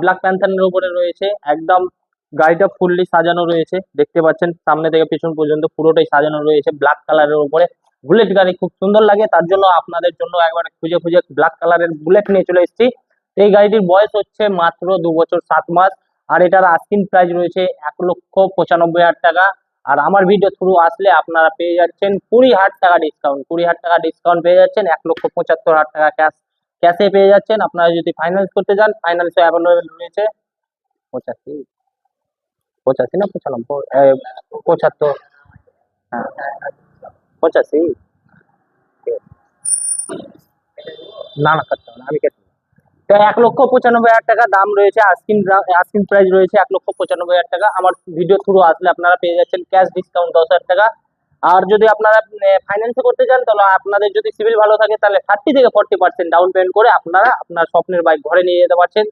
Black প্যান্থারের উপরে রয়েছে একদম। গাড়িটা ফুললি সাজানো রয়েছে, দেখতে পাচ্ছেন সামনে থেকে পিছন পর্যন্ত পুরোটাই সাজানো রয়েছে ব্ল্যাক কালারের উপরে। বুলেট গাড়ি খুব সুন্দর লাগে, তার জন্য আপনাদের জন্য একবার খুঁজে খুঁজে ব্ল্যাক কালারের বুলেট নিয়ে চলে এসেছি। এই গাড়িটির বয়স হচ্ছে মাত্র 2 বছর 7 মাস। আর এটার আস্কিং প্রাইস রয়েছে 1,95,000 টাকা। আর আমার ভিডিও থ্রু আসলে আপনারা পেয়ে যাচ্ছেন 20,000 টাকা ডিসকাউন্ট, 20,000 টাকা ডিসকাউন্ট পেয়ে যাচ্ছেন, 1,75,000 টাকা ক্যাশে পেয়ে যাচ্ছেন। আপনারা যদি ফাইন্যান্স করতে চান, ফাইন্যান্সে অ্যাভেলেবেল রয়েছে। 85, 85 না 95, 75, হ্যাঁ 85। না না কাটতে হবে না, আমি কেটে নেবো। তো 1,95,000 টাকা দাম রয়েছে, আস্কিং আস্কিং প্রাইস রয়েছে 1,95,000 টাকা। আমার ভিডিও থ্রু আসলে আপনারা পেয়ে যাচ্ছেন ক্যাশ ডিসকাউন্ট 10,000 টাকা। আর যদি আপনারা ফাইন্যান্সে করতে চান, তাহলে আপনাদের যদি সিভিল ভালো থাকে তাহলে 30 থেকে 40% ডাউন পেমেন্ট করে আপনারা আপনার স্বপ্নের বাইক ঘরে নিয়ে যেতে পারছেন।